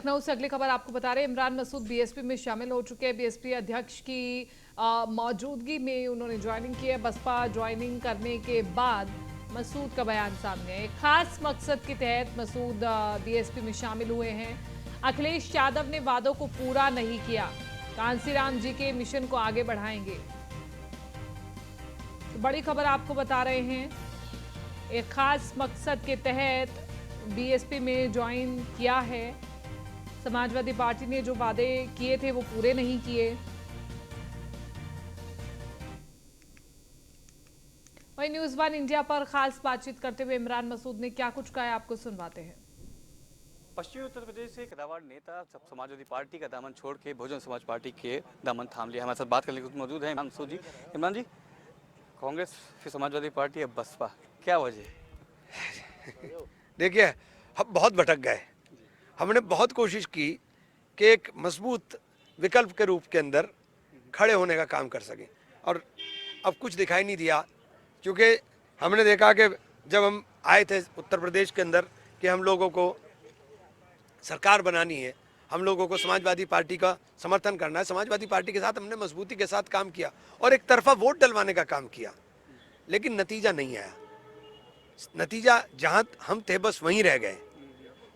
लखनऊ से अगली खबर आपको बता रहे हैं। इमरान मसूद बीएसपी में शामिल हो चुके हैं। बीएसपी अध्यक्ष की मौजूदगी में उन्होंने ज्वाइनिंग की है। बसपा ज्वाइनिंग करने के बाद मसूद का बयान सामने है। एक खास मकसद के तहत मसूद बीएसपी में शामिल हुए हैं। अखिलेश यादव ने वादों को पूरा नहीं किया, कांसीराम जी के मिशन को आगे बढ़ाएंगे। तो बड़ी खबर आपको बता रहे हैं, एक खास मकसद के तहत बीएसपी में ज्वाइन किया है। समाजवादी पार्टी ने जो वादे किए थे वो पूरे नहीं किए। वहीं न्यूज़ वन इंडिया पर खास बातचीत करते हुए इमरान मसूद ने क्या कुछ कहा है, आपको सुनवाते हैं। पश्चिमी उत्तर प्रदेश से कदावर नेता समाजवादी पार्टी का दामन छोड़ के बहुजन समाज पार्टी के दामन थाम लिया। हमारे साथ बात करने के लिए मौजूद है इमरान मसूद जी। इमरान जी, कांग्रेस फिर समाजवादी पार्टी है बसपा, क्या वजह है? देखिए, हम बहुत भटक गए। हमने बहुत कोशिश की कि एक मजबूत विकल्प के रूप के अंदर खड़े होने का काम कर सकें, और अब कुछ दिखाई नहीं दिया, क्योंकि हमने देखा कि जब हम आए थे उत्तर प्रदेश के अंदर कि हम लोगों को सरकार बनानी है, हम लोगों को समाजवादी पार्टी का समर्थन करना है, समाजवादी पार्टी के साथ हमने मजबूती के साथ काम किया और एक तरफा वोट डलवाने का काम किया, लेकिन नतीजा नहीं आया। नतीजा जहां हम थे बस वहीं रह गए।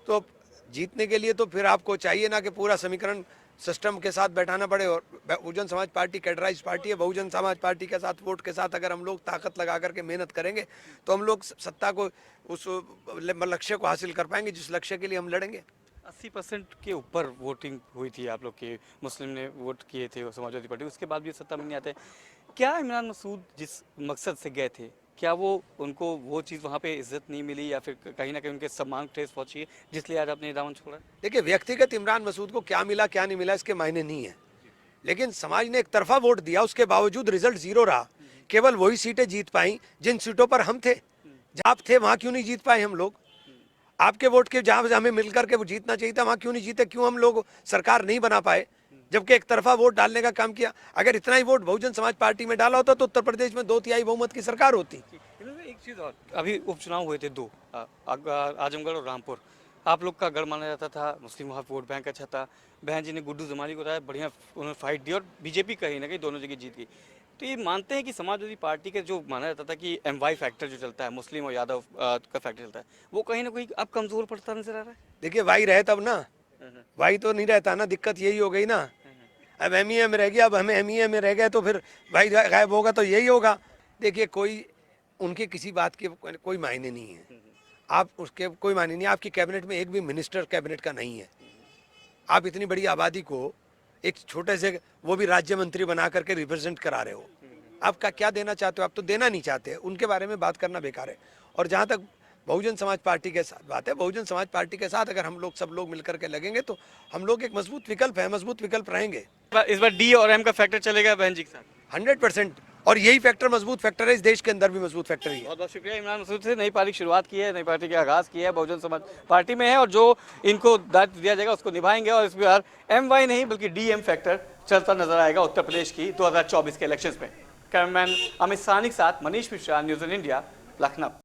तो जीतने के लिए तो फिर आपको चाहिए ना कि पूरा समीकरण सिस्टम के साथ बैठाना पड़े, और बहुजन समाज पार्टी कैडराइज पार्टी है। बहुजन समाज पार्टी के साथ वोट के साथ अगर हम लोग ताकत लगा करके मेहनत करेंगे तो हम लोग सत्ता को, उस लक्ष्य को हासिल कर पाएंगे जिस लक्ष्य के लिए हम लड़ेंगे। 80% के ऊपर वोटिंग हुई थी आप लोग के, मुस्लिम ने वोट किए थे समाजवादी पार्टी, उसके बाद भी सत्ता में नहीं आते। क्या इमरान मसूद जिस मकसद से गए थे, क्या उनको वो चीज़ वहाँ पे इज्जत नहीं मिली, या फिर कहीं ना कहीं उनके सम्मान ठेस पहुंची है जिसलिए आज आपने दामन छोड़ा? देखिए, व्यक्तिगत इमरान मसूद को क्या मिला क्या नहीं मिला इसके मायने नहीं है, लेकिन समाज ने एक तरफा वोट दिया, उसके बावजूद रिजल्ट जीरो रहा। केवल वही सीटें जीत पाई जिन सीटों पर हम थे। जहाँ आप थे वहाँ क्यों नहीं जीत पाए हम लोग? आपके वोट के जहाँ हमें मिलकर के वो जीतना चाहिए था वहाँ क्यों नहीं जीते? क्यों हम लोग सरकार नहीं बना पाए, जबकि एक तरफा वोट डालने का काम किया? अगर इतना ही वोट बहुजन समाज पार्टी में डाला होता तो उत्तर प्रदेश में 2/3 बहुमत की सरकार होती। एक चीज़ और, अभी उपचुनाव हुए थे दो, आजमगढ़ और रामपुर। आप लोग का गढ़ माना जाता था, मुस्लिम वहाँ वोट बैंक अच्छा था। बहन जी ने गुड्डू जमाली को बताया, बढ़िया उन्होंने फाइट दी और बीजेपी कहीं ना कहीं दोनों जगह जीत गई। तो ये मानते हैं कि समाजवादी पार्टी का जो माना जाता था कि MY फैक्टर जो चलता है, मुस्लिम और यादव का फैक्टर चलता है, वो कहीं ना कहीं अब कमजोर पड़ता नजर आ रहा है। देखिए, वाई रहे तब ना, वाई तो नहीं रहता ना, दिक्कत यही हो गई ना। अब MEA में रह गया, अब हमें MEA में रह गए तो फिर भाई गायब होगा तो यही होगा। देखिए, कोई उनके किसी बात के कोई मायने नहीं है। आप उसके कोई मायने नहीं। आपकी कैबिनेट में एक भी मिनिस्टर कैबिनेट का नहीं है। आप इतनी बड़ी आबादी को एक छोटे से, वो भी राज्य मंत्री बना करके रिप्रेजेंट करा रहे हो। आपका क्या देना चाहते हो? आप तो देना नहीं चाहते, उनके बारे में बात करना बेकार है। और जहाँ तक बहुजन समाज पार्टी के साथ बात है, बहुजन समाज पार्टी के साथ अगर हम लोग सब लोग मिलकर के लगेंगे तो हम लोग एक मजबूत विकल्प है, मजबूत विकल्प रहेंगे। इस बार D और M का फैक्टर चलेगा बहन जी के साथ 100%। और यही फैक्टर मजबूत फैक्टर है, इस देश के अंदर भी मजबूत फैक्टर ही है। बहुत बहुत शुक्रिया इमरान मसूद से। नई पार्टी की शुरुआत की है, नई पार्टी का आगाज़ किया है, बहुजन समाज पार्टी में है, और जो इनको दायित्व दिया जाएगा उसको निभाएंगे। और इस बार MY नहीं बल्कि DM फैक्टर चलता नजर आएगा उत्तर प्रदेश की 2024 के इलेक्शंस में। कैमरामैन अमित सानी के साथ मनीष मिश्रा, न्यूज़ 1 इंडिया, लखनऊ।